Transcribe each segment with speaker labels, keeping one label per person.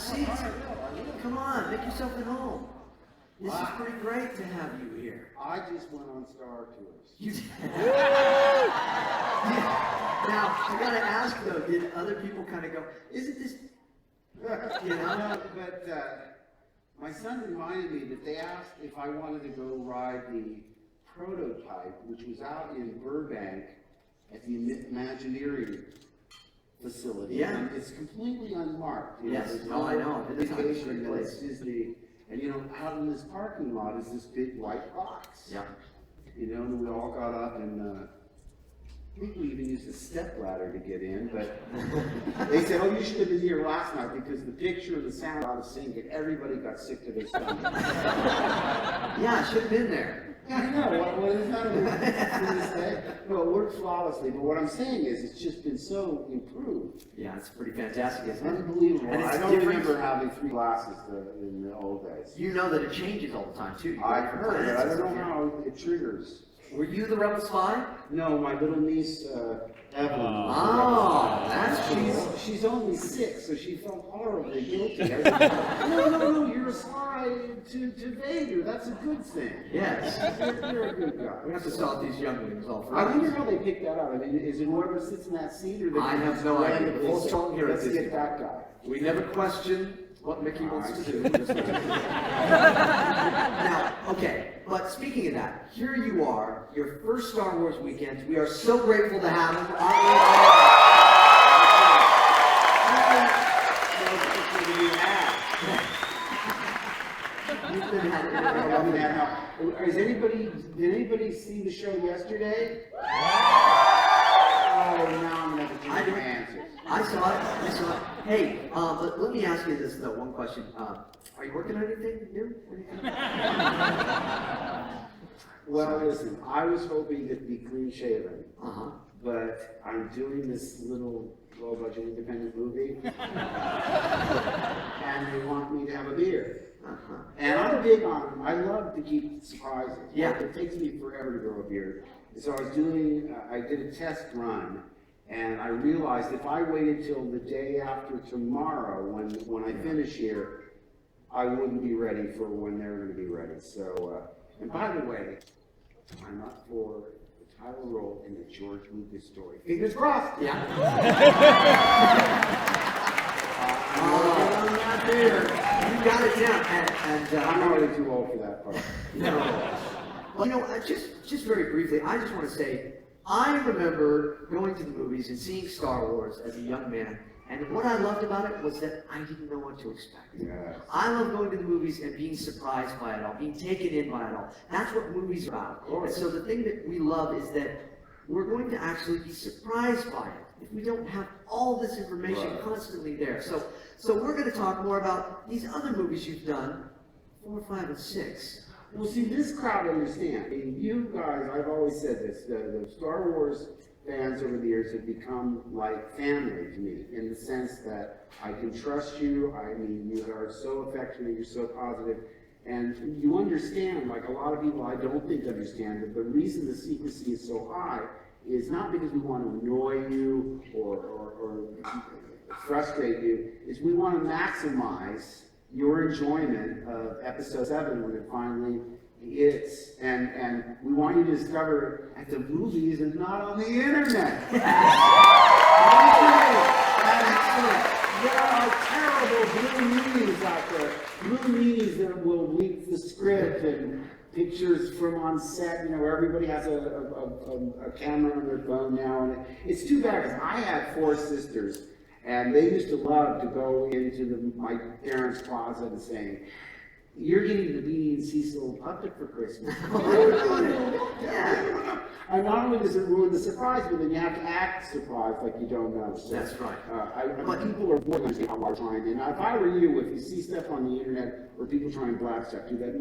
Speaker 1: seat. Come on, make yourself at home. This is pretty great to have you here.
Speaker 2: I just went on Star Tours.
Speaker 1: You did. Now, I gotta ask though, did other people kind of go, isn't this, you know?
Speaker 2: No, but my son reminded me that they asked if I wanted to go ride the prototype, which was out in Burbank at the Imagineering facility.
Speaker 1: Yeah.
Speaker 2: And it's completely unmarked. You know,
Speaker 1: Yes,
Speaker 2: there's
Speaker 1: no, I know. It is
Speaker 2: indication that
Speaker 1: unmarked.
Speaker 2: it's Disney. And you know, out in this parking lot is this big white box.
Speaker 1: Yeah.
Speaker 2: You know, and we all got up and I think we even used a step ladder to get in, but they said, oh, you should have been here last night because the picture and the sound out of sync and everybody got sick to their stomach.
Speaker 1: Yeah, I should have been there.
Speaker 2: Yeah, I know. Well, it's not a this day. No, it worked flawlessly, but what I'm saying is it's just been so improved.
Speaker 1: Yeah, it's pretty fantastic, isn't it?
Speaker 2: Unbelievable.
Speaker 1: And it's
Speaker 2: I don't
Speaker 1: different.
Speaker 2: remember having 3 glasses in the old days.
Speaker 1: You know that it changes all the time too. You
Speaker 2: I've
Speaker 1: go to
Speaker 2: heard it. I
Speaker 1: planets
Speaker 2: don't
Speaker 1: and
Speaker 2: know
Speaker 1: stuff.
Speaker 2: how it triggers.
Speaker 1: Were you the rebel spy?
Speaker 2: No, my little niece, Evelyn.
Speaker 1: Oh, that's cool.
Speaker 2: She's only 6, so she felt horribly guilty. I said, no, you're a spy to Vader. That's a good thing.
Speaker 1: Yes.
Speaker 2: You're a good guy.
Speaker 1: We have to sort these younglings all
Speaker 2: I wonder
Speaker 1: through.
Speaker 2: how they picked that out. I mean, is it whoever sits in that seat, or they
Speaker 1: I have no idea.
Speaker 2: randomly
Speaker 1: Full
Speaker 2: say,
Speaker 1: tone here at
Speaker 2: let's
Speaker 1: Disney.
Speaker 2: get that guy.
Speaker 1: We never question what Mickey wants to do. Now, okay, but speaking of that, here you are, your first Star Wars weekend. We are so grateful to have him. You've been had
Speaker 2: Did anybody see the show yesterday? Oh, now I'm gonna have to change my answers.
Speaker 1: I saw it. Hey, but let me ask you this though, one question. Are you working on anything new?
Speaker 2: Well, listen, I was hoping to be clean shaven,
Speaker 1: Uh-huh.
Speaker 2: but I'm doing this little low-budget independent movie, and they want me to have a beard.
Speaker 1: Uh-huh.
Speaker 2: And I'm big on, I love to keep surprises.
Speaker 1: Yeah.
Speaker 2: It takes me forever to grow a beard. So I did a test run, and I realized if I waited till the day after tomorrow, when I finish here, I wouldn't be ready for when they're going to be ready. So, and by the way, I'm up for the title role in the George Lucas story. Fingers crossed.
Speaker 1: Yeah.
Speaker 2: I'm on that beard.
Speaker 1: You got it down. And
Speaker 2: I'm already too old for that part.
Speaker 1: No. Well, you know, just very briefly, I just want to say, I remember going to the movies and seeing Star Wars as a young man, and what I loved about it was that I didn't know what to expect.
Speaker 2: Yes.
Speaker 1: I love going to the movies and being surprised by it all, being taken in by it all. That's what movies are about. And so the thing that we love is that we're going to actually be surprised by it if we don't have all this information constantly there. So we're going to talk more about these other movies you've done, 4, 5, and 6.
Speaker 2: Well, see, this crowd understand. I mean, you guys, I've always said this, the Star Wars fans over the years have become like family to me, in the sense that I can trust you. I mean, you are so affectionate, you're so positive, and you understand, like a lot of people I don't think understand, that the reason the secrecy is so high is not because we want to annoy you or frustrate you, is we want to maximize your enjoyment of episode 7 when it finally hits, and we want you to discover at the movies and not on the internet. There are terrible blue meanies out there, blue meanies that will leak the script and pictures from on set, you know, where everybody has a camera on their phone now, and it's too bad because I had 4 sisters. And they used to love to go into my parents' closet and saying, "You're getting the Beanie and Cecil puppet for Christmas."
Speaker 1: Yeah.
Speaker 2: And not only does it ruin the surprise, but then you have to act surprised like you don't know. So,
Speaker 1: That's right.
Speaker 2: But people are bored of how we're trying. And if I were you, if you see stuff on the internet where people try and black stuff, do that.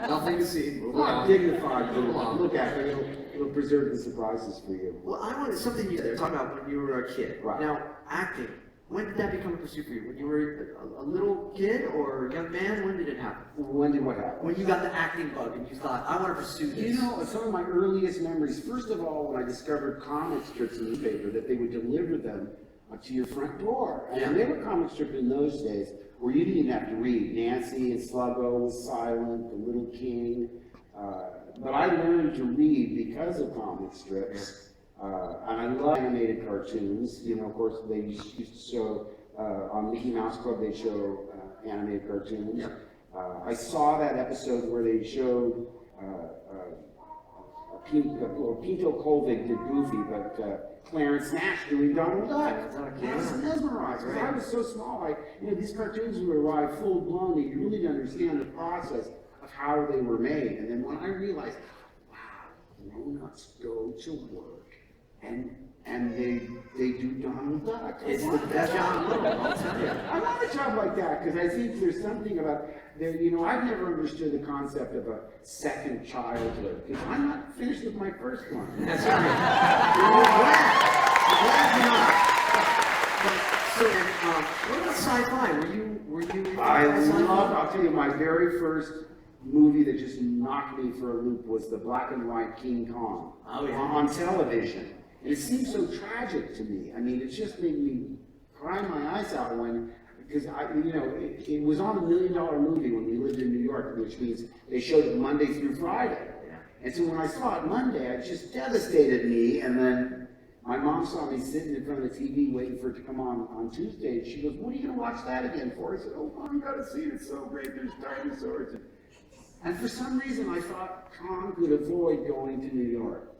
Speaker 1: Nothing to see. Move
Speaker 2: Not
Speaker 1: on.
Speaker 2: dignified.
Speaker 1: Move on.
Speaker 2: Look at it. It'll preserve the surprises for you.
Speaker 1: Well, I wanted something you were talking about when you were a kid.
Speaker 2: Right.
Speaker 1: Now, acting. When did that become a pursuit for you? When you were a little kid or a young man? When did it happen?
Speaker 2: When did what happen?
Speaker 1: When you got the acting bug and you thought, I want to pursue this.
Speaker 2: You know, some of my earliest memories, first of all, when I discovered comic strips in the paper, that they would deliver them to your front door.
Speaker 1: Yeah.
Speaker 2: And they were comic strips in those days where you didn't even have to read. Nancy and Sluggo was silent, The Little King. But I learned to read because of comic strips. And I love animated cartoons. You know, of course, they used to show, on Mickey Mouse Club, they show animated cartoons.
Speaker 1: Yeah.
Speaker 2: I saw that episode where they showed Pinto Colvig did Goofy, but Clarence Nash doing Donald Duck.
Speaker 1: Yeah.
Speaker 2: I was mesmerized, because I was so small. These cartoons would arrive full blown, and you really didn't understand the process of how they were made. And then when I realized, wow, grown-ups go to work, and they do Donald Duck.
Speaker 1: It's the best job in the world, I'll tell you.
Speaker 2: I want a job like that, because I think there's something about, I've never understood the concept of a second childhood, because I'm not finished with my first one.
Speaker 1: That's right. I'm glad you're not. So, what about sci-fi? Were you
Speaker 2: I'll tell you, my very first movie that just knocked me for a loop was the black and white King Kong on television. And it seemed so tragic to me. I mean, it just made me cry my eyes out because it was on $1 million movie when we lived in New York, which means they showed it Monday through Friday. And so when I saw it Monday, it just devastated me. And then my mom saw me sitting in front of the TV waiting for it to come on Tuesday. And she goes, "What are you going to watch that again for?" I said, "Oh, Mom, you got to see it. It's so great. There's dinosaurs." And for some reason, I thought Kong could avoid going to New York.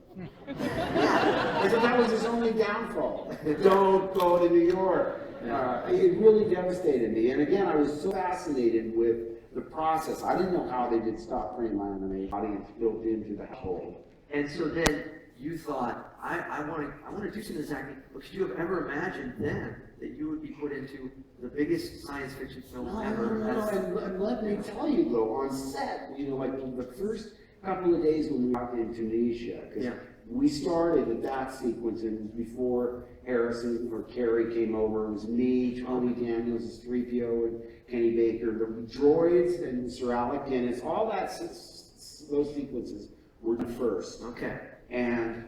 Speaker 2: I thought that was his only downfall. Don't go to New York. It really devastated me. And again, I was so fascinated with the process. I didn't know how they did stop frame animation audience built into the whole.
Speaker 1: And so then you thought, I want to do something that's acting. But could you have ever imagined then that you would be put into the biggest science fiction film ever?
Speaker 2: And let me tell you though, on set, like the first couple of days when we were out in Tunisia, because we started at that sequence, and it was before Harrison or Carrie came over. It was me, Tony Daniels, as 3PO, and Kenny Baker, the droids, and Sir Alec Guinness. All those sequences were the first.
Speaker 1: Okay.
Speaker 2: And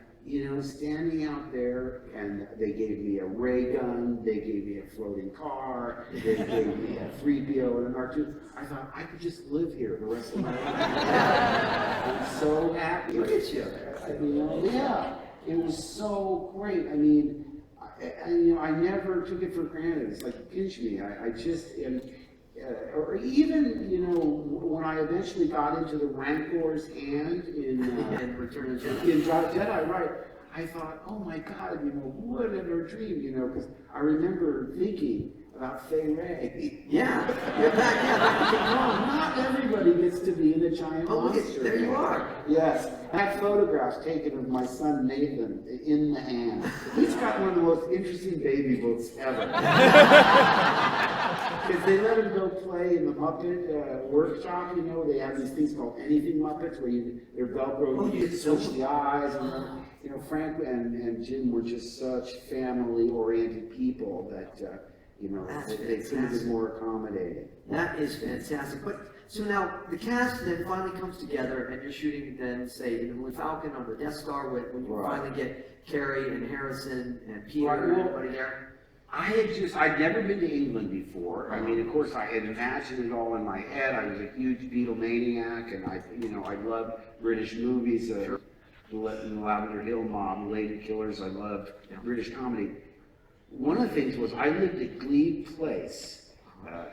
Speaker 2: standing out there, and they gave me a ray gun, they gave me a floating car, they gave me a 3PO and an R2. I thought I could just live here the rest of my life. I'm so happy.
Speaker 1: Look at you.
Speaker 2: It was so great. I mean, I never took it for granted. It's like pinch me. I just am. Or even, when I eventually got into the Rancor's hand in
Speaker 1: Return of the Jedi.
Speaker 2: In Jedi, right? I thought, oh my God, what a dream, because I remember thinking about Fay Ray. Not everybody gets to be in a giant monster.
Speaker 1: There you are.
Speaker 2: Yes. I have photographs taken of my son Nathan in the hand. He's got one of the most interesting baby books ever. Because they let him go play in the Muppet workshop, they have these things called anything Muppets where they're Velcro, you switch the eyes, and Frank and Jim were just such family-oriented people that, they couldn't have been more accommodating.
Speaker 1: That is fantastic. But so now the cast then finally comes together, and you're shooting then, say, in the Millennium Falcon on the Death Star when you finally get Carrie and Harrison and Peter and everybody there.
Speaker 2: I'd never been to England before. I mean, of course, I had imagined it all in my head. I was a huge Beatlemaniac, and I loved British movies. The Lavender Hill Mob, Lady Killers. I loved British comedy. One of the things was I lived at Glebe Place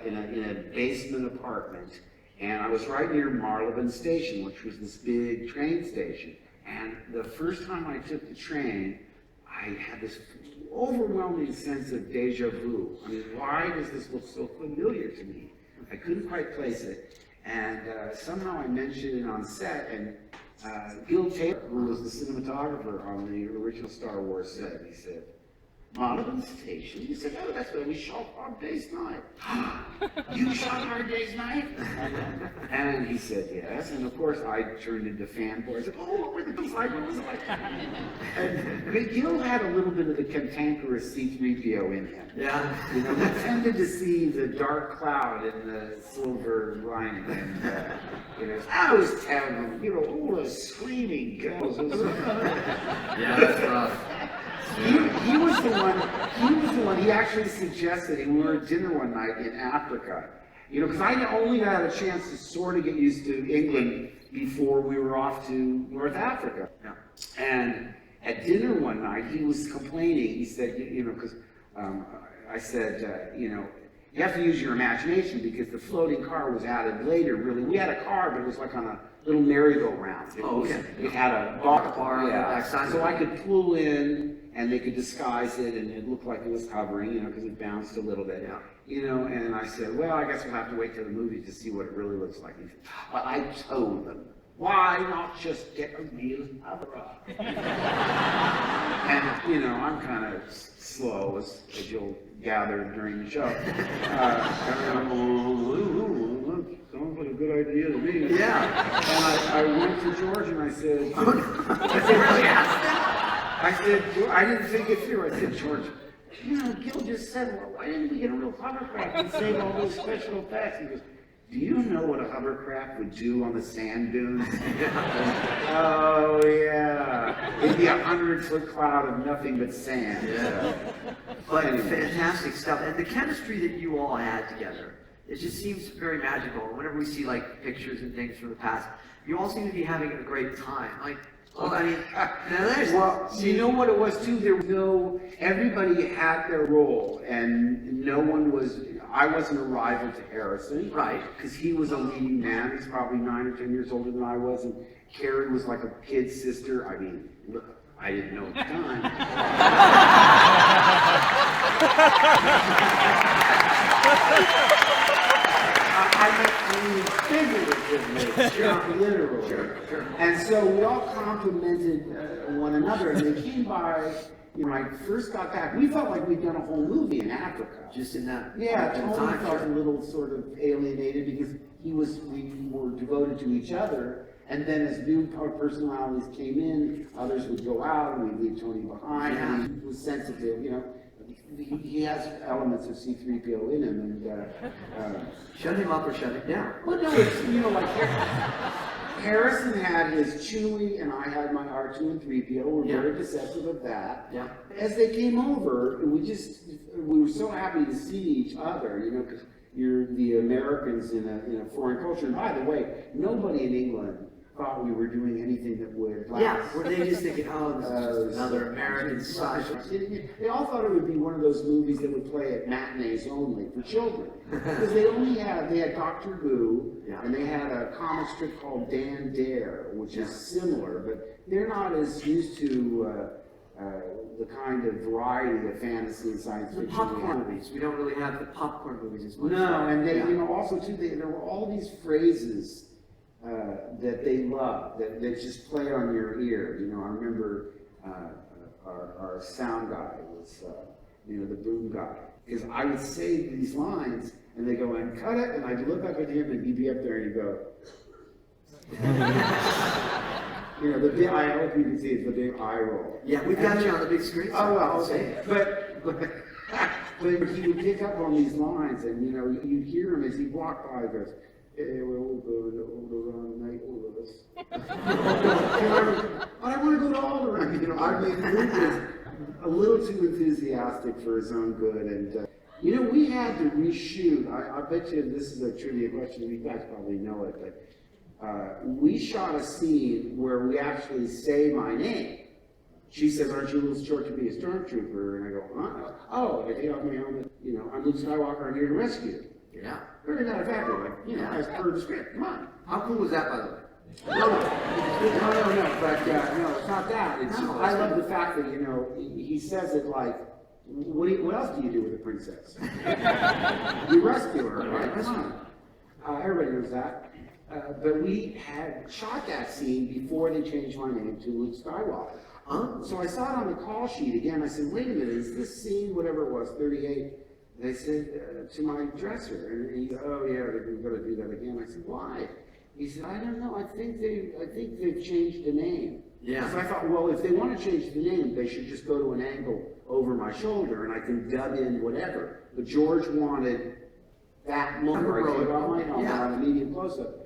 Speaker 2: in a basement apartment, and I was right near Marylebone Station, which was this big train station. And the first time I took the train, I had this overwhelming sense of deja vu. I mean, why does this look so familiar to me? I couldn't quite place it. And somehow I mentioned it on set, and Gil Taylor, who was the cinematographer on the original Star Wars set, he said, "Marylebone Station?" He said, "Oh, that's where we shot Hard Day's Night." "You shot Hard Day's Night?" And he said, "Yes." And of course, I turned into fanboy. I said, "Oh, what were the like? What was it like?" And Gil had a little bit of the cantankerous C-3PO in him.
Speaker 1: Yeah.
Speaker 2: He tended to see the dark cloud in the silver lining. And, I was telling him, all the screaming girls.
Speaker 1: Yeah, that's rough.
Speaker 2: He was the one, he actually suggested, and we were at dinner one night in Africa, you know, because I only had a chance to sort of get used to England before we were off to North Africa.
Speaker 1: Yeah.
Speaker 2: And at dinner one night, he was complaining, he said, you know, because I said, you know, you have to use your imagination because the floating car was added later, really. We had a car, but it was like on a little merry-go-round. It had a bar on the backside. So I could pull in, and they could disguise it, and it looked like it was hovering, you know, because it bounced a little bit.
Speaker 1: Yeah.
Speaker 2: You know, and I said, well, I guess we'll have to wait till the movie to see what it really looks like. But I told them, why not just get a real hover-up? And, you know, I'm kind of slow, as you'll gather during the show. Sounds like a good idea to me.
Speaker 1: Yeah.
Speaker 2: And I went to George and I said, I didn't think it through. I said, George, you know, Gil just said, well, why didn't we get a real hovercraft and save all those special effects? He goes, do you know what a hovercraft would do on the sand dunes? Oh, yeah. It'd be a 100-foot cloud of nothing but sand.
Speaker 1: Yeah. But fantastic stuff. And the chemistry that you all had together, it just seems very magical. Whenever we see like pictures and things from the past, you all seem to be having a great time. Like, well, I mean,
Speaker 2: well, you know what it was too? There was everybody had their role, and no one was, I wasn't a rival to Harrison.
Speaker 1: Right.
Speaker 2: Because he was a leading man. He's probably 9 or 10 years older than I was, and Carrie was like a kid sister. I mean, look, I didn't know at the time. I mean, figuratively, not literally. Sure. And so we all complimented one another, and they came by, you know, when I first got back, we felt like we'd done a whole movie in Africa.
Speaker 1: Just in that.
Speaker 2: Yeah, Tony felt a little sort of alienated because we were devoted to each other, and then as new personalities came in, others would go out, and we'd leave Tony behind, and he was sensitive, you know. He has elements of C-3PO in him, and
Speaker 1: shut him up or shut him down.
Speaker 2: Well, no, it's, you know, like Harrison had his Chewie, and I had my R2 and 3PO. We're very possessive of that.
Speaker 1: Yeah.
Speaker 2: As they came over, we were so happy to see each other, you know, because you're the Americans in a foreign culture. And by the way, nobody in England thought we were doing anything that would last.
Speaker 1: Yeah, were they just thinking, oh, this is just another American side?
Speaker 2: They all thought it would be one of those movies that would play at matinees only for children. Because they had Doctor Who, and they had a comic strip called Dan Dare, which is similar, but they're not as used to the kind of variety of fantasy and science fiction.
Speaker 1: The popcorn movies. We don't really have the popcorn movies as much.
Speaker 2: No, and they, you know, also too, there were all these phrases that they loved, that just play on your ear. You know, I remember our sound guy was, you know, the boom guy. Because I would say these lines, and they go, and cut it, and I'd look up at him, and he'd be up there, and he'd go. You know, the big, I hope you can see it's the big eye roll.
Speaker 1: Yeah, we've got you on the big screen.
Speaker 2: Oh, well, okay. But he would pick up on these lines, and, you know, you'd hear him as he walked by, he goes, hey, we're all going to Alderaan tonight, all of us. I want to go to Alderaan. You know, I mean, Luke was a little too enthusiastic for his own good, and you know, we had to reshoot. I bet you this is a trivia question. You guys probably know it, but we shot a scene where we actually say my name. She says, "Aren't you a little short to be a stormtrooper?" And I go, "Oh, I take off my helmet. You know, I'm Luke Skywalker. I'm here to rescue you."
Speaker 1: Yeah.
Speaker 2: Very matter of fact, like, you know, as per the script. Come on.
Speaker 1: How cool was that, by the way?
Speaker 2: No. But no, it's not that. It's I love the fact that, you know, he says it like, what else do you do with a princess? You rescue her, right? Come on. Everybody knows that. But we had shot that scene before they changed my name to Luke Skywalker. So I saw it on the call sheet again. I said, wait a minute, is this scene, whatever it was, 38? They said, to my dresser. And he said, oh yeah, they're going to do that again. I said, why? He said, I don't know. I think they've changed the name.
Speaker 1: Yeah.
Speaker 2: So I thought, well, if they want to change the name, they should just go to an angle over my shoulder, and I can dub in whatever. But George wanted that moment where I take off my helmet on a medium close-up.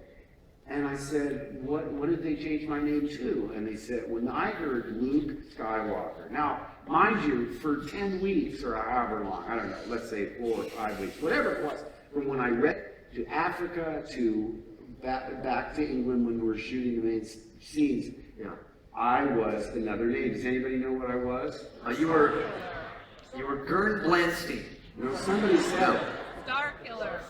Speaker 2: And I said, what did they change my name to? And they said, when I heard Luke Skywalker. Now, mind you, for 10 weeks or however long, I don't know, let's say 4 or 5 weeks, whatever it was, from when I read to Africa to back to England when we were shooting the main scenes,
Speaker 1: Yeah.
Speaker 2: I was another name. Does anybody know what I was?
Speaker 1: You were Gern Blanstein.
Speaker 2: No, somebody said it.
Speaker 3: Star Killer.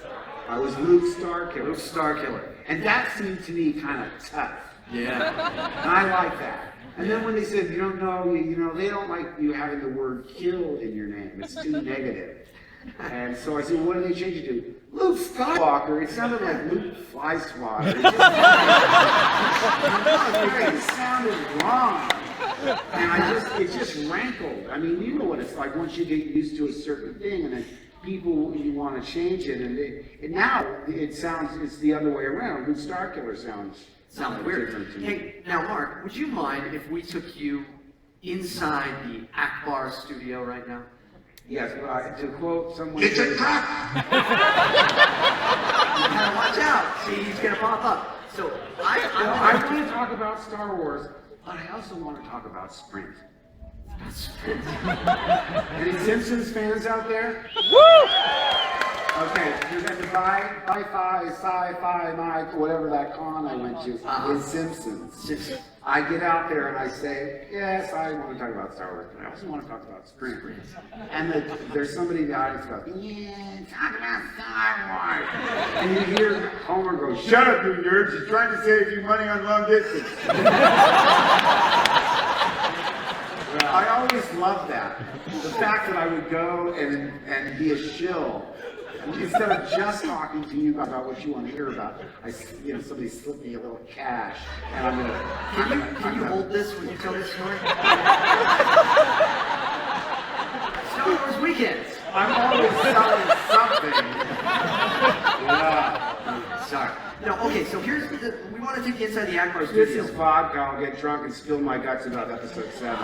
Speaker 2: I was Luke Starkiller.
Speaker 1: Luke Starkiller.
Speaker 2: And that seemed to me kind of tough.
Speaker 1: Yeah.
Speaker 2: And I like that. And then when they said, you don't know, they don't like you having the word kill in your name. It's too negative. And so I said, well, what do they change it to? Luke Skywalker. It sounded like Luke Flyswatter. It sounded wrong. And it just rankled. I mean, you know what it's like once you get used to a certain thing and then people, you want to change it. And now it's the other way around. Luke Starkiller sounds
Speaker 1: weird.
Speaker 2: different to me.
Speaker 1: Hey, now Mark, would you mind if we took you inside the Akbar studio right now?
Speaker 2: Yes, to quote someone.
Speaker 4: It's a trap!
Speaker 1: You gotta watch out. See, he's gonna pop up. So
Speaker 2: I want to talk about Star Wars, but I also want to talk about Sprint. Any Simpsons fans out there? Woo! Okay, you're going to buy sci-fi, Mike, whatever that con I went to, in Simpsons. I get out there and I say, yes, I want to talk about Star Wars, but I also want to talk about Sprint. And there's somebody in the audience goes, yeah, talk about Star Wars. And you hear Homer go, shut up, you nerds, you're trying to save you money on long distance. I always loved that. The fact that I would go and be a shill. Instead of just talking to you about what you want to hear about, somebody slipped me a little cash, and I'm gonna.
Speaker 1: Can you hold this when you tell this story? Star Wars weekends.
Speaker 2: I'm always selling something. Yeah.
Speaker 1: Sorry. No. Okay. So we want to take you inside the Akbar
Speaker 2: This
Speaker 1: studio.
Speaker 2: is vodka. I'll get drunk and spill my guts about episode 7.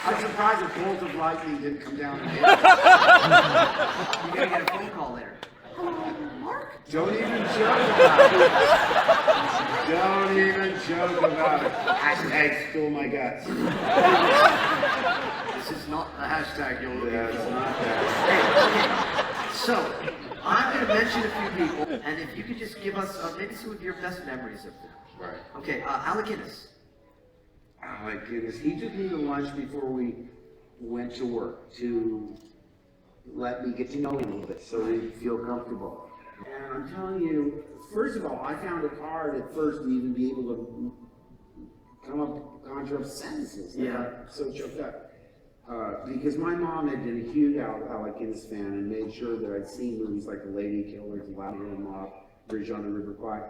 Speaker 2: I'm surprised a bolt of lightning didn't come down and hit.
Speaker 1: You gotta get a phone call later. Mark?
Speaker 2: Don't even joke about it. Don't even joke about it. Hashtag spill my guts.
Speaker 1: This is not the hashtag you'll
Speaker 2: Yeah, it's not that.
Speaker 1: Hey, okay. So, I'm going to mention a few people, and if you could just give us maybe some of your best memories of them.
Speaker 2: Right.
Speaker 1: Okay, Alec Guinness.
Speaker 2: Oh my goodness. He took me to lunch before we went to work to let me get to know him a little bit so he'd feel comfortable. And I'm telling you, first of all, I found it hard at first to even be able to conjure up sentences. I got so choked up. Because my mom had been a huge Alec Guinness fan and made sure that I'd seen movies like The Lady Killers, Louder and Mob, Bridge on the River Kwai,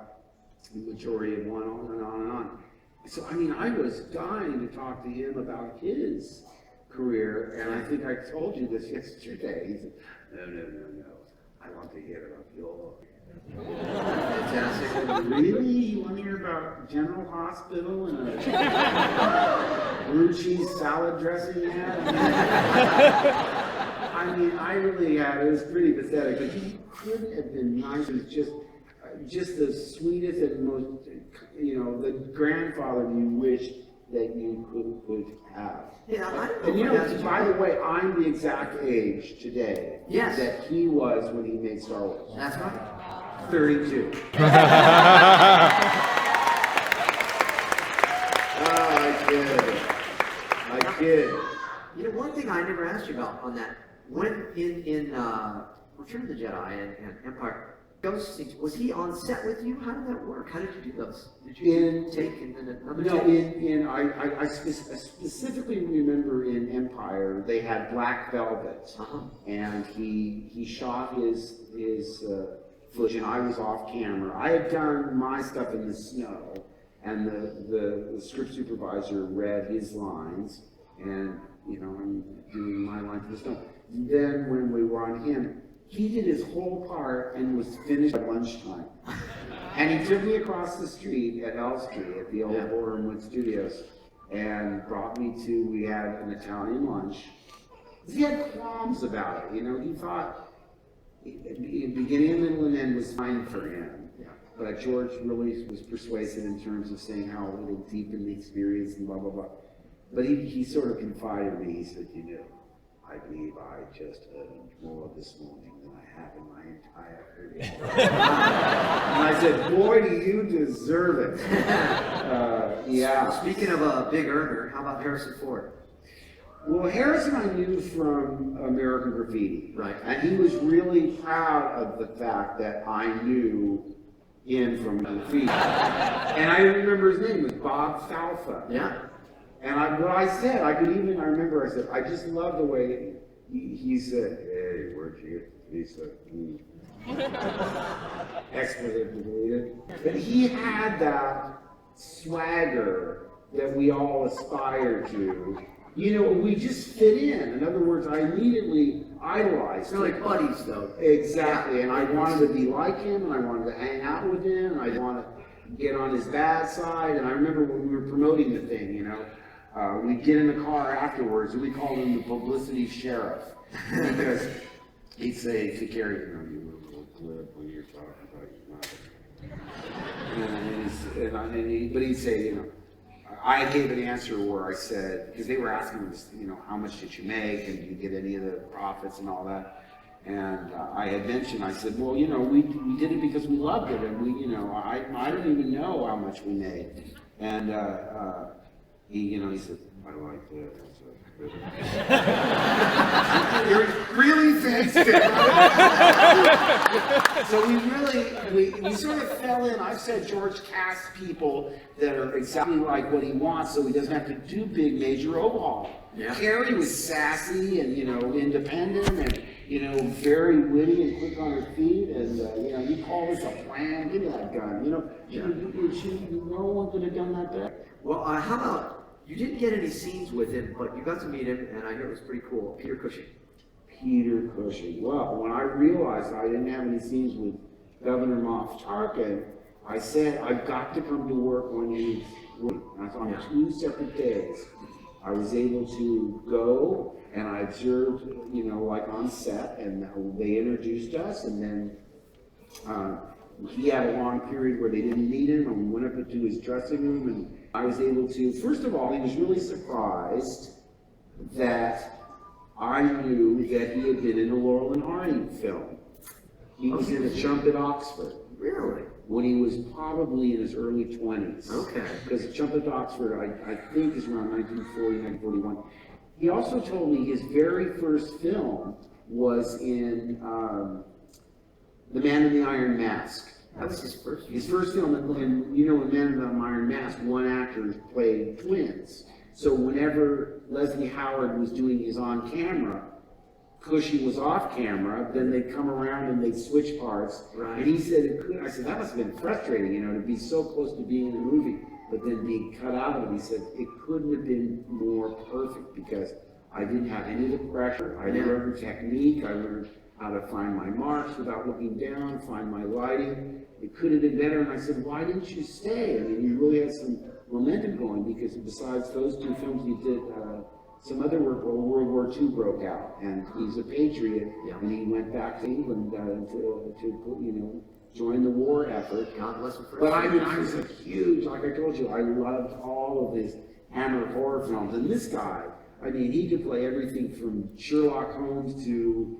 Speaker 2: the majority of one, on and on and on. So, I mean, I was dying to talk to him about his career, and I think I told you this yesterday. He said, no. I want to hear about yours.
Speaker 1: Fantastic.
Speaker 2: Really? You want to hear about General Hospital and a blue cheese salad dressing you had? I mean, I really had, it was pretty pathetic, but he couldn't have been nicer. He was just the sweetest and most, the grandfather you wished that you could have.
Speaker 1: Yeah, I don't know.
Speaker 2: And you know, by the way, I'm the exact age today that he was when he made Star Wars.
Speaker 1: That's right.
Speaker 2: 32. I kid.
Speaker 1: You know, one thing I never asked you about on that, when in Return of the Jedi and Empire, ghost scenes, was he on set with you? How did that work? How did you do those? Did you take and then another take?
Speaker 2: I specifically remember in Empire they had black velvet, and he shot his footage, and I was off camera. I had done my stuff in the snow, and the script supervisor read his lines, and I'm doing my lines in the snow. Then when we were on him, he did his whole part and was finished at lunchtime. And he took me across the street at Elstree at the old Borehamwood Studios and brought me to, we had an Italian lunch. He had qualms about it, he thought beginning, middle, and end was fine for him. but George really was persuasive in terms of saying how it'll deepen the experience and blah, blah, blah. But he sort of confided in me. He said, you know, I believe I just earned more this morning than I have in my entire career. And I said, boy, do you deserve it. Yeah.
Speaker 1: Speaking of a big earner, how about Harrison Ford?
Speaker 2: Well, Harrison I knew from American Graffiti.
Speaker 1: Right.
Speaker 2: And he was really proud of the fact that I knew him from Graffiti. And I remember his name was Bob Falfa.
Speaker 1: Yeah.
Speaker 2: And what I said, I remember I said, I just love the way he said, hey, where'd you get the pizza? Expletive deleted. But he had that swagger that we all aspire to. You know, we just fit in. In other words, I immediately idolized him.
Speaker 1: They're like buddies, though.
Speaker 2: Exactly. And I wanted to be like him, and I wanted to hang out with him, and I wanted to get on his bad side. And I remember when we were promoting the thing, you know, we'd get in the car afterwards, and we called him the publicity sheriff. Because he'd say to Carrie, you know, you were a little glib when you're talking about your mother. But he'd say, you know, I gave an answer where I said, because they were asking us, you know, how much did you make, and did you get any of the profits and all that? And I had mentioned, I said, well, you know, we did it because we loved it, and we, you know, I don't even know how much we made. And he, you know, he said, I like that. You're really thanks. So we sort of fell in. I've said George casts people that are exactly like what he wants, so he doesn't have to do big major overhaul.
Speaker 1: Yeah.
Speaker 2: Carrie was sassy and, you know, independent and, you know, very witty and quick on her feet, and you know, he called us a plan. Give me that gun. You know, no one could have done that better.
Speaker 1: Well, how about, you didn't get any scenes with him, but you got to meet him, and I heard it was pretty cool. Peter Cushing.
Speaker 2: Peter Cushing. Well, when I realized I didn't have any scenes with Governor Moff Tarkin, I said, I've got to come to work when he's working. And on 2 separate days, I was able to go, and I observed, you know, like on set, and they introduced us, and then he had a long period where they didn't need him, and we went up into his dressing room, and I was able to, first of all, he was really surprised that I knew that he had been in a Laurel and Hardy film. He was in A Chump at Oxford.
Speaker 1: Really?
Speaker 2: When he was probably in his early 20s.
Speaker 1: Okay.
Speaker 2: Because A Chump at Oxford, I think, is around 1940, 1941. He also told me his very first film was in The Man in the Iron Mask.
Speaker 1: That was his first film.
Speaker 2: His first film, and you know, in Man in the Iron Mask, one actor played twins. So whenever Leslie Howard was doing his on-camera, Cushing was off-camera, then they'd come around and they'd switch parts.
Speaker 1: Right.
Speaker 2: And he said, I said, that must have been frustrating, you know, to be so close to being in the movie, but then being cut out of it. He said, it couldn't have been more perfect because I didn't have any of the pressure. I learned technique. I learned how to find my marks without looking down, find my lighting. It could have been better. And I said, why didn't you stay? I mean, you really had some momentum going, because besides those 2 films, you did some other work. Well, World War II broke out, and he's a patriot, and he went back to England to you know, join the war effort.
Speaker 1: God bless him for
Speaker 2: But I mean, I was a huge, like I told you, I loved all of his Hammer horror films. And this guy, I mean, he could play everything from Sherlock Holmes to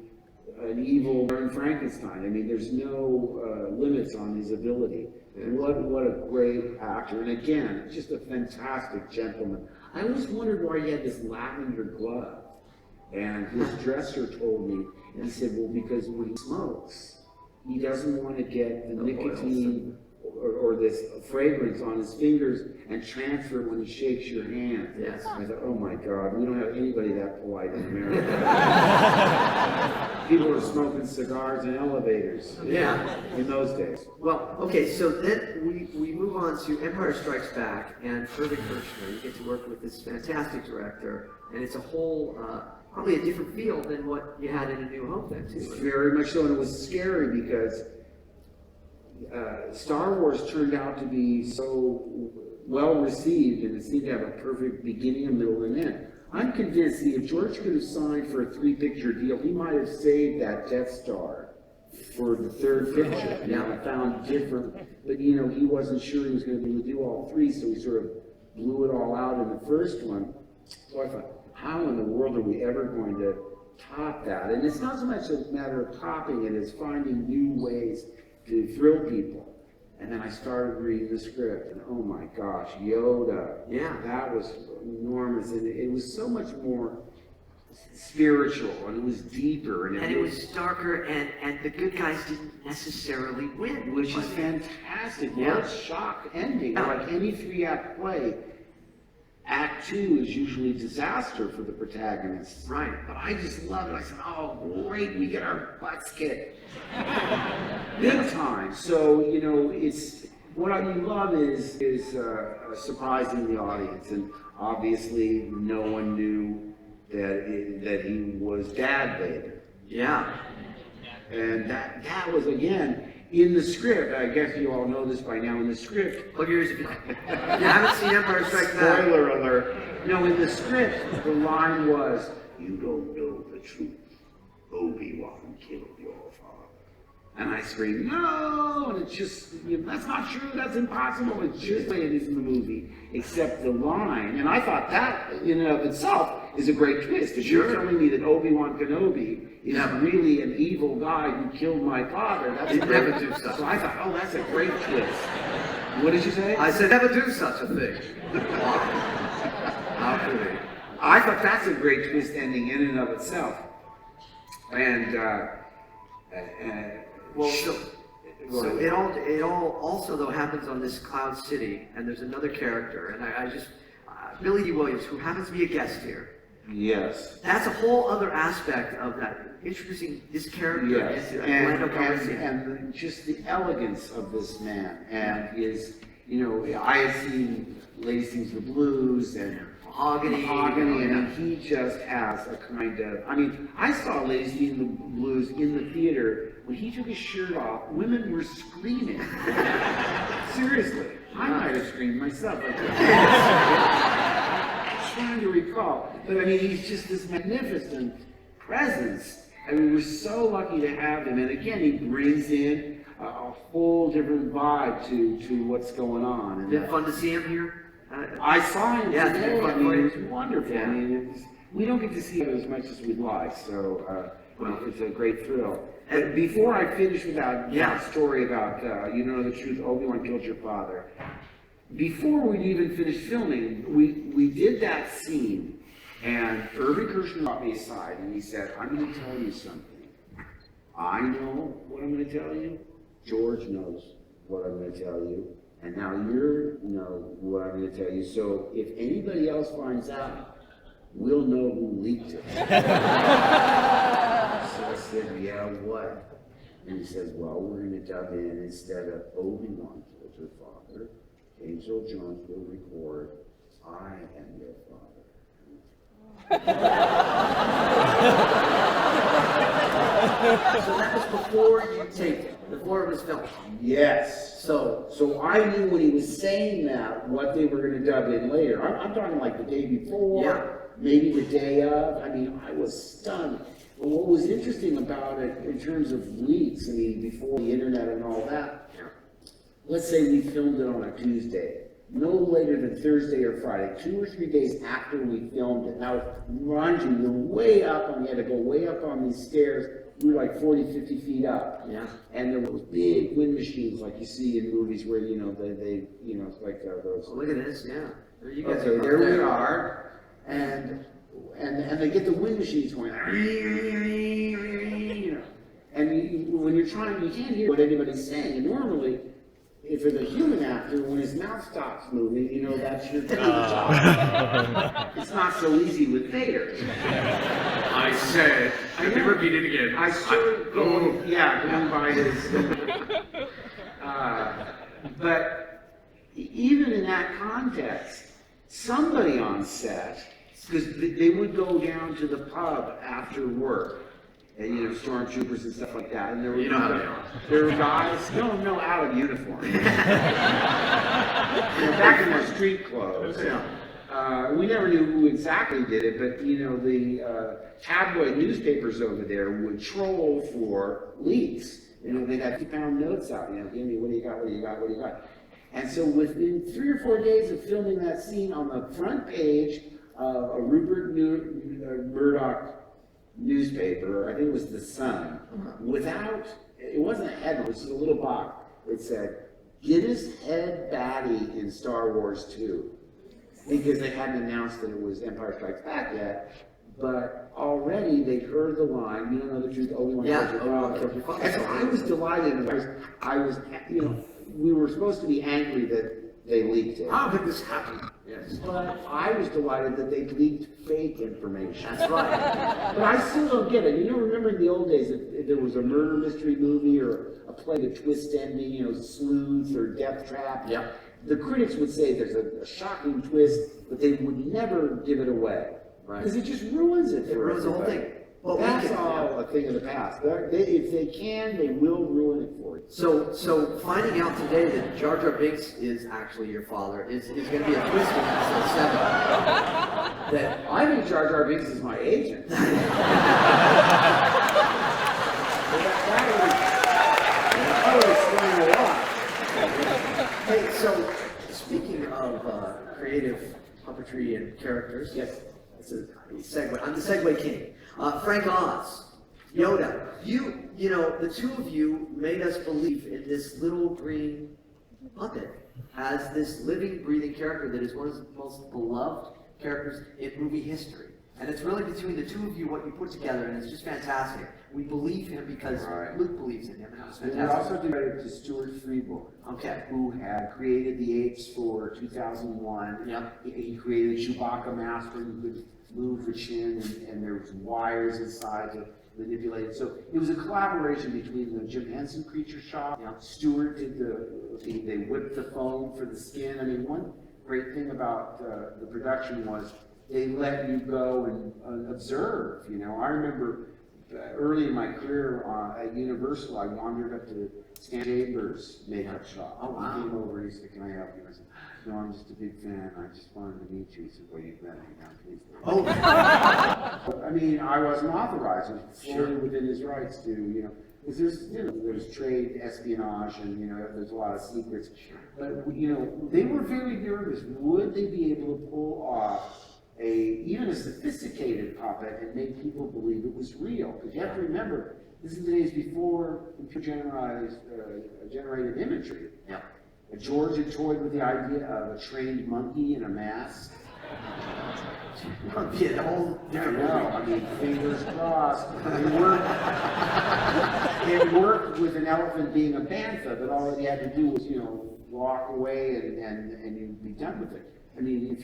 Speaker 2: an evil Frankenstein. I mean, there's no limits on his ability. And what a great actor. And again, just a fantastic gentleman. I always wondered why he had this lavender glove. And his dresser told me, and he said, well, because when he smokes, he doesn't want to get the nicotine or this fragrance on his fingers and transfer it when he shakes your hand.
Speaker 1: Yes.
Speaker 2: I thought, oh my God, we don't have anybody that polite in America. People were smoking cigars in elevators.
Speaker 1: Yeah.
Speaker 2: In those days.
Speaker 1: Well, okay, so then we move on to Empire Strikes Back, and Irving Kershner. You get to work with this fantastic director, and it's a whole, probably a different feel than what you had in A New Hope then, too.
Speaker 2: Very much so, and it was scary because Star Wars turned out to be so well received, and it seemed to have a perfect beginning, a middle, and end. I'm convinced that if George could have signed for a 3-picture deal, he might have saved that Death Star for the third picture. You know, I found different, but you know, he wasn't sure he was going to be able to do all three, so he sort of blew it all out in the first one. So I thought, how in the world are we ever going to top that? And it's not so much a matter of topping it as finding new ways to thrill people. And then I started reading the script, and oh my gosh, Yoda.
Speaker 1: Yeah.
Speaker 2: That was enormous, and it was so much more spiritual, and it was deeper, and
Speaker 1: it was darker, and the good guys didn't necessarily win,
Speaker 2: which is fantastic.
Speaker 1: Yeah.
Speaker 2: What a shock ending.
Speaker 1: Yeah.
Speaker 2: Like any 3-act play, Act 2 is usually disaster for the protagonists.
Speaker 1: Right.
Speaker 2: But I just love it. I said, oh, great, we get our butts kicked. Big time. So, you know, it's, what I love is surprising the audience. And obviously, no one knew that he was Dad Vader.
Speaker 1: Yeah.
Speaker 2: And that was, again, in the script. I guess you all know this by now. In the script,
Speaker 1: Look at yours if you haven't seen Empire Strikes Back.
Speaker 2: spoiler alert. No, in the script, the line was, "You don't know the truth. Obi-Wan killed your father." And I screamed, "No!" And it's just, you know, that's not true. That's impossible. It's just the way it is in the movie, except the line. And I thought that, in and of itself, is a great twist. If you're telling me that Obi-Wan Kenobi is really an evil guy who killed my father, that's a great twist. So I thought, oh, that's a great twist. What did you say?
Speaker 1: I said, never do such a thing. How could he?
Speaker 2: I thought that's a great twist ending in and of itself. And,
Speaker 1: well, so it all also though happens on this Cloud City, and there's another character, and I just Billy D. Williams, who happens to be a guest here.
Speaker 2: Yes.
Speaker 1: That's a whole other aspect of that, introducing this character into
Speaker 2: and,
Speaker 1: Orlando Coliseum.
Speaker 2: and just the elegance of this man, and his, you know, I had seen Lady Sings the Blues and
Speaker 1: Mahogany,
Speaker 2: and he just has a kind of, I mean, I saw Lady Sings the Blues in the theater. When he took his shirt off, women were screaming. Seriously. I might have screamed myself. Trying to recall, but I mean, he's just this magnificent presence. I mean, we're so lucky to have him, and again, he brings in a whole different vibe to what's going on. And
Speaker 1: Is it fun to see him here?
Speaker 2: I saw him
Speaker 1: Yeah,
Speaker 2: today.
Speaker 1: it's
Speaker 2: I
Speaker 1: fun
Speaker 2: mean,
Speaker 1: for
Speaker 2: it was wonderful.
Speaker 1: Yeah.
Speaker 2: I mean, we don't get to see him as much as we'd like, so it's a great thrill. And before I finish with that story about you know the truth, Obi-Wan killed your father. Before we'd even finished filming, we did that scene, and Irving Kershner brought me aside, and he said, "I'm going to tell you something. I know what I'm going to tell you. George knows what I'm going to tell you, and now you know what I'm going to tell you. So if anybody else finds out, we'll know who leaked it." So I said, "Yeah, what?" And he says, "Well, we're going to dub in, instead of Obi-Wan killed your father, Angel Jones will record, I am your father."
Speaker 1: So that was before you taped it, before it was filmed.
Speaker 2: Yes.
Speaker 1: So
Speaker 2: I knew when he was saying that, what they were going to dub in later. I'm talking like the day before, maybe the day of. I mean, I was stunned. But what was interesting about it in terms of leaks, I mean, before the internet and all that, let's say we filmed it on a Tuesday. No later than Thursday or Friday, 2 or 3 days after we filmed it. Now, mind you, we're way up, and we had to go way up on these stairs. We were like 40, 50 feet up.
Speaker 1: Yeah.
Speaker 2: And there were big wind machines like you see in movies where, you know, they you know, it's like those.
Speaker 1: look at this, You guys
Speaker 2: Okay,
Speaker 1: are
Speaker 2: there we are. And they get the wind machines going, you know. And when you're trying, you can't hear what anybody's saying. And normally, if it's a human actor, when his mouth stops moving, you know that's your job. It's not so easy with Vader.
Speaker 3: I said, let me repeat it again.
Speaker 2: I started going by his. But even in that context, somebody on set, because they would go down to the pub after work. And, you know, stormtroopers and stuff like that. And there were, there were guys, no, out of uniform. You know, back in their street clothes. We never knew who exactly did it, but the tabloid newspapers over there would troll for leaks. They'd have 50-pound notes out, give me, what do you got, what do you got, what do you got? And so within 3 or 4 days of filming that scene, on the front page of a Rupert Murdoch newspaper, I think it was The Sun, it wasn't a headline, it was just a little box. It said, Guinness head baddie in Star Wars 2. Because they hadn't announced that it was Empire Strikes Back yet, but already they'd heard the line, you don't know the truth, Obi-Wan killed your father. And so I was delighted, and I was, we were supposed to be angry that they leaked it.
Speaker 1: How did this happen? Yes.
Speaker 2: But I was delighted that they leaked fake information.
Speaker 1: That's right.
Speaker 2: But I still don't get it. Remember in the old days, if there was a murder mystery movie or a play to twist ending, Sleuth or Death Trap.
Speaker 1: Yep.
Speaker 2: The critics would say there's a shocking twist, but they would never give it away.
Speaker 1: Right.
Speaker 2: Because it just ruins it.
Speaker 1: It ruins the whole thing.
Speaker 2: But that's all a thing of the past. If they can, they will ruin it for you.
Speaker 1: So finding out today that Jar Jar Binks is actually your father is going to be a twist in episode 7. That
Speaker 2: I think Jar Jar Binks is my agent. that would explain a lot.
Speaker 1: Hey, so speaking of creative puppetry and characters,
Speaker 2: Yes.
Speaker 1: it's a segue. I'm the segue king. Frank Oz, Yoda. The two of you made us believe in this little green puppet as this living, breathing character that is one of the most beloved characters in movie history. And it's really between the two of you what you put together, and it's just fantastic. We believe him because Luke believes in him, and it was
Speaker 2: We
Speaker 1: fantastic.
Speaker 2: also did credit to Stuart Freeborn,
Speaker 1: Okay.
Speaker 2: who had created the apes for 2001.
Speaker 1: Yep.
Speaker 2: He created Chewbacca master who could move the chin, and there was wires inside to manipulate it. So it was a collaboration between the Jim Henson Creature Shop. Stuart did they whipped the foam for the skin. I mean, one great thing about the production was they let you go and observe. I remember early in my career at Universal, I wandered up to Stan Chambers' makeup shop.
Speaker 1: Oh, wow.
Speaker 2: He came over and he said, "Can I help you?" I said, "No, I'm just a big fan. I just wanted to meet you." He said, "Well, you've met me now, please."
Speaker 1: Oh,
Speaker 2: I mean, I wasn't authorized. It was fully within his rights to, because there's trade espionage and, there's a lot of secrets. But, they were very nervous. Would they be able to pull off even a sophisticated puppet and make people believe it was real? Because you have to remember, this is the days before computer generated imagery.
Speaker 1: yeah.
Speaker 2: George had toyed with the idea of a trained monkey in a mask.
Speaker 1: That'd be a whole
Speaker 2: I
Speaker 1: different
Speaker 2: know,
Speaker 1: movie.
Speaker 2: I mean, fingers crossed. It worked with an elephant being a bantha, but all he had to do was, walk away and you'd be done with it. I mean,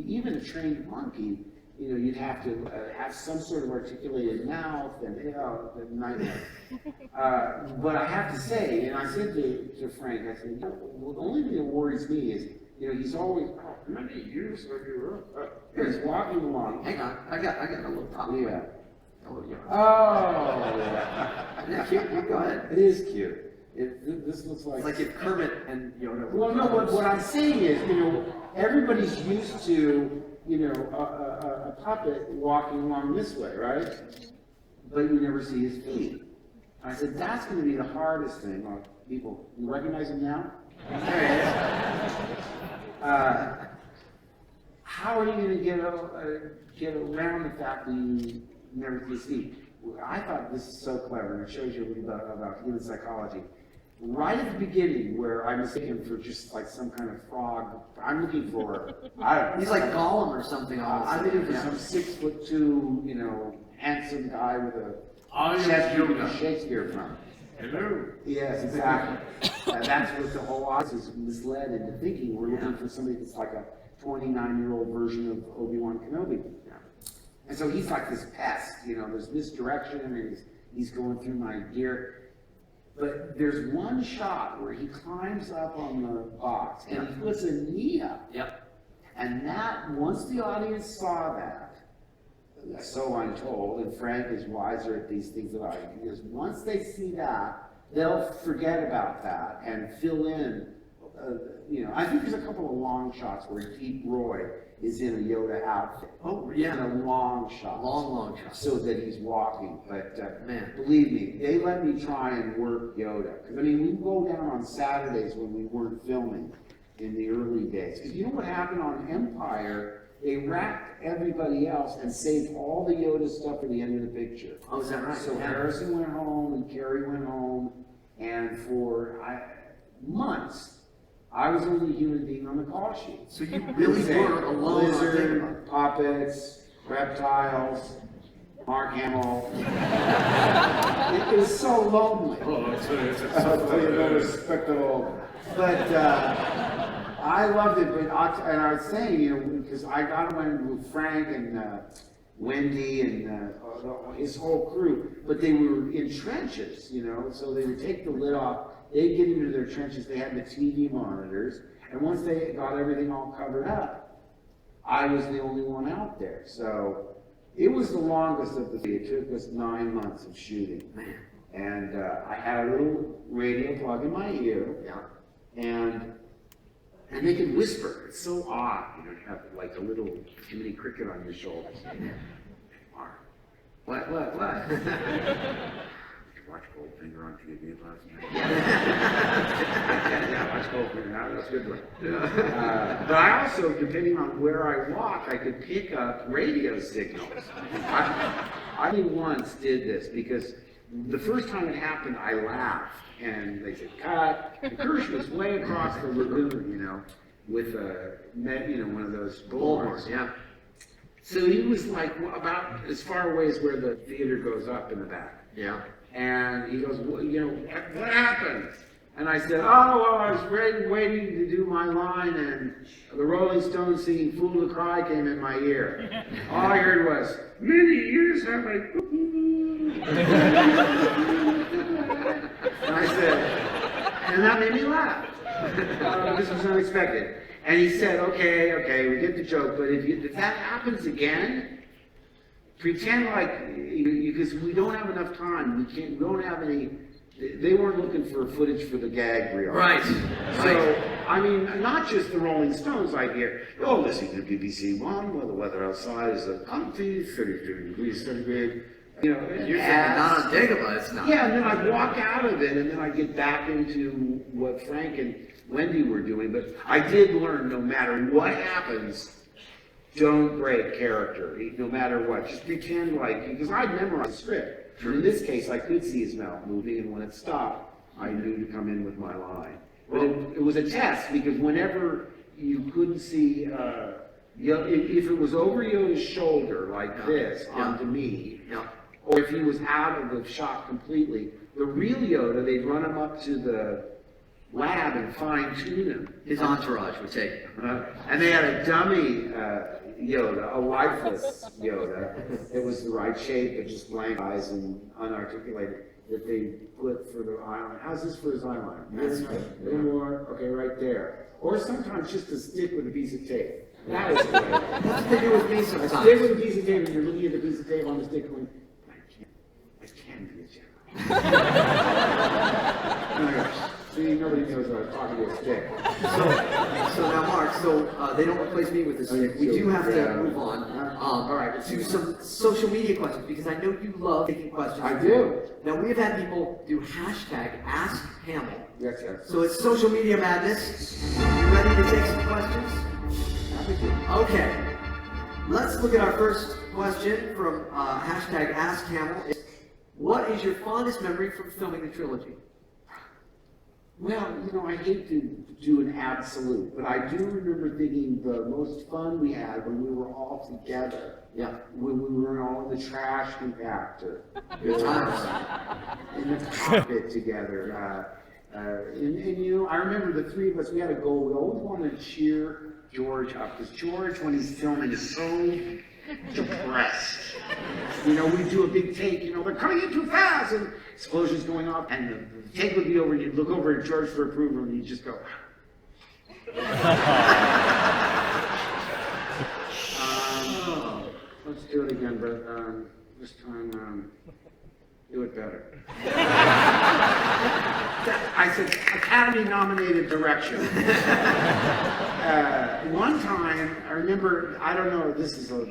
Speaker 2: even a trained monkey, you'd have to have some sort of articulated mouth and, the nightmare. But I have to say, and I said to Frank, I said, the only thing that worries me is, he's always, many years ago, he's walking along.
Speaker 1: Hang on, I got a little problem.
Speaker 2: Yeah.
Speaker 1: Oh, yeah.
Speaker 2: Oh, yeah.
Speaker 1: Yeah, cute. Go ahead.
Speaker 2: It is cute. This looks like.
Speaker 1: It's like if Kermit and Yoda were
Speaker 2: Well, no, what I'm saying is, everybody's used to, a puppet walking along this way, right? But you never see his feet. I said, that's going to be the hardest thing. People, you recognize him now?
Speaker 1: There
Speaker 2: How are you going to get around the fact that you never see his feet? I thought this is so clever, and it shows you a little bit about human psychology. Right at the beginning, where I mistake him for just like some kind of frog, I'm looking for, I don't know.
Speaker 1: He's like Gollum or something.
Speaker 2: I'm looking for some 6'2", handsome guy with a
Speaker 3: I am
Speaker 2: chest you
Speaker 3: Yoda.
Speaker 2: get Shakespeare from.
Speaker 3: Hello.
Speaker 2: Yes, exactly. That's what the whole audience is misled into thinking. We're looking for somebody that's like a 29-year-old version of Obi-Wan Kenobi. And so he's like this pest, there's misdirection, and he's going through my gear. But there's one shot where he climbs up on the box, and he puts a knee up.
Speaker 1: Yep.
Speaker 2: And that, once the audience saw that, so I'm told, and Frank is wiser at these things than I am, because once they see that, they'll forget about that and fill in, I think there's a couple of long shots where Pete Roy is in a Yoda outfit.
Speaker 1: Oh,
Speaker 2: In
Speaker 1: yeah.
Speaker 2: a long shot.
Speaker 1: Long shot.
Speaker 2: So that he's walking, but
Speaker 1: Man.
Speaker 2: believe me, they let me try and work Yoda. Because I mean, we go down on Saturdays when we weren't filming in the early days. Because you know what happened on Empire? They wrapped everybody else and saved all the Yoda stuff for the end of the picture.
Speaker 1: Oh, is that right?
Speaker 2: So
Speaker 1: Yeah.
Speaker 2: Harrison went home and Carrie went home, and for months, I was the only human being on the call sheet.
Speaker 1: So you really were alone on Dagobah.
Speaker 2: Lizard, puppets, reptiles, Mark Hamil. It was so lonely.
Speaker 3: Oh, it's
Speaker 2: Respectable. But I loved it. But and I was saying, you know, because I got on with Frank and Wendy and his whole crew, but they were in trenches, you know, so they would take the lid off. They'd get into their trenches. They had the TV monitors, and once they got everything all covered up, I was the only one out there. So it was the longest of the three. It took us 9 months of shooting.
Speaker 1: Man.
Speaker 2: And I had a little radio plug in my ear,
Speaker 1: Yeah.
Speaker 2: and they could whisper. It's so odd, you know, to have like a little Jiminy Cricket on your shoulders. Mark, what? Watch Goldfinger on TV last night. Yeah, watch Goldfinger. That's a good one. But I also, depending on where I walk, I could pick up radio signals. I once did this because the first time it happened, I laughed, and they said, cut. The Kirsch was way across the lagoon, you know, with one of those bullhorns.
Speaker 1: Yeah.
Speaker 2: So he was like about as far away as where the theater goes up in the back.
Speaker 1: Yeah.
Speaker 2: And he goes, well, you know, what happened? And I said, oh, well, I was waiting to do my line, and the Rolling Stones singing Fool to Cry came in my ear. All I heard was, many years have I... And I said, and that made me laugh. This was unexpected. And he said, okay, we get the joke, but if that happens again, pretend like, because we don't have enough time. We don't have any, they weren't looking for footage for the gag reel.
Speaker 1: Right.
Speaker 2: So, I mean, not just the Rolling Stones I hear, oh, listening to BBC One, well, the weather outside is a comfy 32 degrees centigrade. You know,
Speaker 1: You're saying not on Dagobah, it's not.
Speaker 2: yeah, and then I'd walk out of it, and then I'd get back into what Frank and Wendy were doing. But I did learn, no matter what happens, don't break character, no matter what. Just pretend like, because I'd memorized the script. In this case, I could see his mouth moving, and when it stopped, I knew to come in with my line. But it was a test, because whenever you couldn't see, if it was over Yoda's shoulder, like this, onto me, or if he was out of the shot completely, the real Yoda, they'd run him up to the lab and fine-tune him.
Speaker 1: His entourage would take it.
Speaker 2: And they had a dummy Yoda, a lifeless Yoda. It was the right shape, but just blank eyes and unarticulated, that they put for the eyeliner. How's this for his eyeliner? A little more, okay, right there. Or sometimes just a stick with a piece of tape. That was great.
Speaker 1: That's what they do with me sometimes.
Speaker 2: Stick with a piece of tape, and you're looking at the piece of tape on the stick going, I can be a general. Oh my gosh. See, nobody knows what I'm talking to a stick.
Speaker 1: So now, Mark, they don't replace me with this stick. We do have to move on.
Speaker 2: All right.
Speaker 1: To some social media questions, because I know you love taking questions.
Speaker 2: I do.
Speaker 1: Now, we've had people do hashtag Ask Hamil.
Speaker 2: Yes.
Speaker 1: So it's social media madness. You ready to take some questions?
Speaker 2: Happy to.
Speaker 1: Okay. Let's look at our first question from hashtag Ask Hamil. What is your fondest memory from filming the trilogy?
Speaker 2: Well, you know, I hate to do an absolute, but I do remember thinking the most fun we had when we were all together.
Speaker 1: Yeah.
Speaker 2: When we were all in the trash compactor. In the cockpit together. And you know, I remember the three of us, we had a goal. We always wanted to cheer George up, because George, when he's filming, is so depressed. You know, we do a big take, you know, they're coming in too fast, and explosions going off, and the take would be over, and you'd look over at George for approval, and he'd just go. Let's do it again, but this time, Do it better. I said, Academy-nominated direction. One time, I remember, I don't know, this is a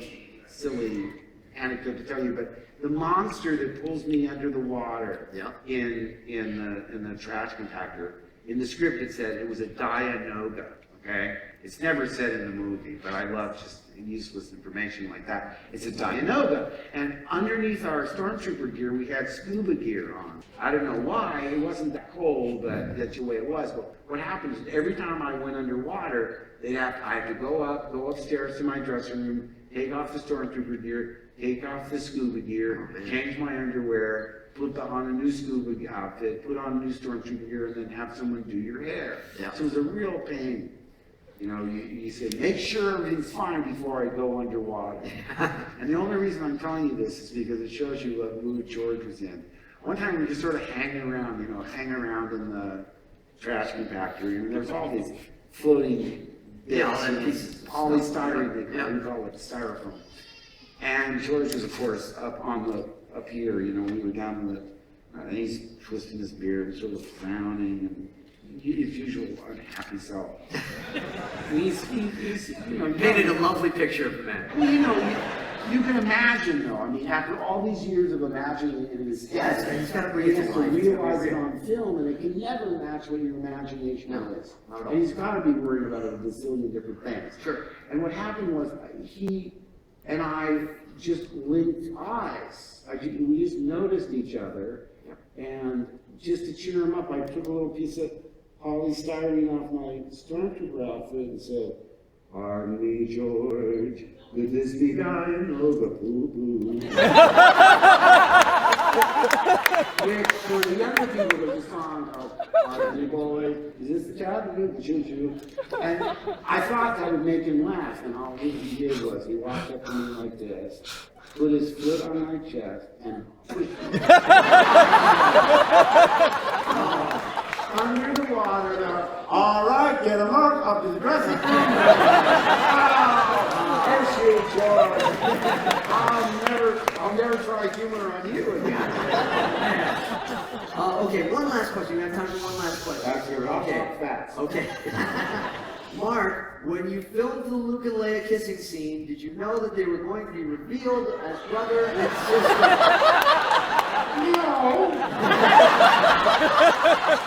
Speaker 2: silly anecdote to tell you, but the monster that pulls me under the water in the trash compactor, in the script it said it was a Dianoga, okay? It's never said in the movie, but I love just useless information like that. It's a Dianoga. And underneath our stormtrooper gear, we had scuba gear on. I don't know why, it wasn't that cold, but that's the way it was. But what happened is every time I went underwater, I had to go upstairs to my dressing room, take off the stormtrooper gear, take off the scuba gear, change my underwear, put on a new scuba outfit, put on a new stormtrooper gear, and then have someone do your hair. Yeah. So it was a real pain. You know, you say, make sure everything's fine before I go underwater. And the only reason I'm telling you this is because it shows you what mood George was in. One time we were just sort of hanging around in the trash compactor, and there's all these floating bits, polystyrene, we call it styrofoam. And George was, of course, up here, we were down in the, and he's twisting his beard, sort of frowning, and his usual unhappy self. He's
Speaker 1: painted a lovely picture of the man.
Speaker 2: Well, you can imagine, though. I mean, after all these years of imagining it in his head,
Speaker 1: he's got to bring it to life.
Speaker 2: Realize it on film, and it can never match what your imagination is. And he's got to be worried about a bazillion different things.
Speaker 1: Sure.
Speaker 2: And what happened was, he and I just linked eyes. We just noticed each other, and just to cheer him up, I took a little piece of polystyrene off my stormtrooper outfit and said, "Pardon me, George, could this be Dianoga poo-poo?" Which, for the younger people, was a song of, "Pardon me, boy, is this the Chattanooga choo-choo?" And I thought that would make him laugh, and all he did was he walked up to me like this, put his foot on my chest, and pushed me. Under the water now. All right, get him up to the dressing room. Curse you, George. I'll never try humor on you again.
Speaker 1: Okay, one last question. We have time for one last question.
Speaker 2: That's your fast.
Speaker 1: Okay. Mark, when you filmed the Luke and Leia kissing scene, did you know that they were going to be revealed as brother and sister?
Speaker 2: No.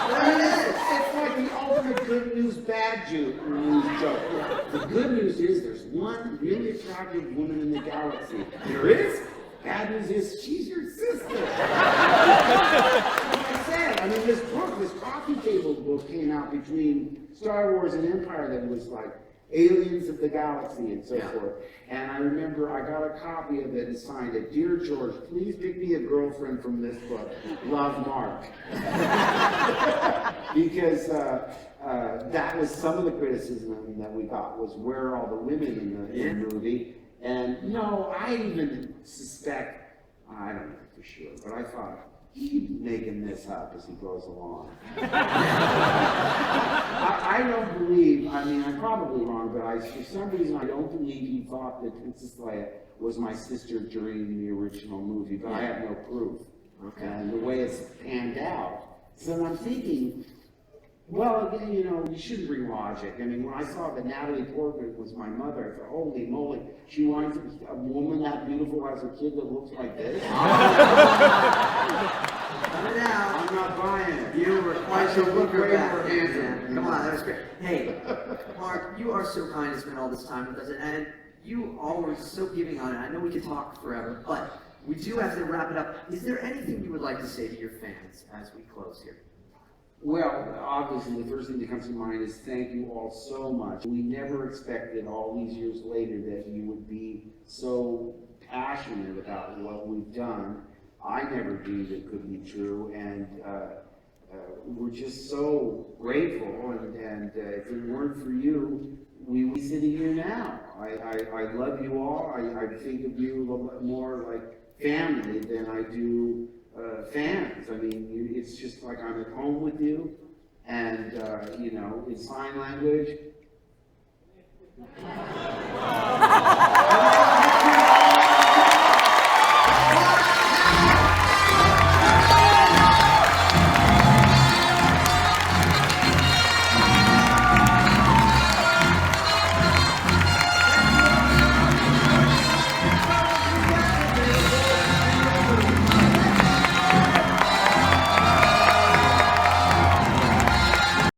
Speaker 1: There it is.
Speaker 2: It's like the ultimate good news, bad news joke. The good news is there's one really attractive woman in the galaxy. There is. Bad news is she's your sister. Like I said, I mean, this coffee table book came out between Star Wars and Empire that was like Aliens of the Galaxy and so forth. And I remember I got a copy of it and signed it. "Dear George, please pick me a girlfriend from this book. Love, Mark." Because that was some of the criticism that we got, was where are all the women in the movie. And no, I even suspect, I don't know for sure, but I thought, he's making this up as he goes along. I don't believe, I mean, I'm probably wrong, but for some reason I don't believe he thought that Princess Leia was my sister during the original movie, but I have no proof. Okay. And the way it's panned out. So I'm thinking, well, again, you shouldn't bring logic. I mean, when I saw that Natalie Portman was my mother, I thought, holy moly, she wants a woman that beautiful has a kid that looks like this? I'm not buying it.
Speaker 1: You were quite so
Speaker 2: look way
Speaker 1: back.
Speaker 2: more handsome.
Speaker 1: Come on, that was great. Hey, Mark, you are so kind to spend all this time with us, and you always so giving on it. I know we could talk forever, but we do have to wrap it up. Is there anything you would like to say to your fans as we close here?
Speaker 2: Well, obviously, the first thing that comes to mind is thank you all so much. We never expected all these years later that you would be so passionate about what we've done. I never dreamed it could be true, and we're just so grateful. And if it weren't for you, we would be sitting here now. I love you all. I think of you a little bit more like family than I do fans. I mean, it's just like I'm at home with you, and in sign language.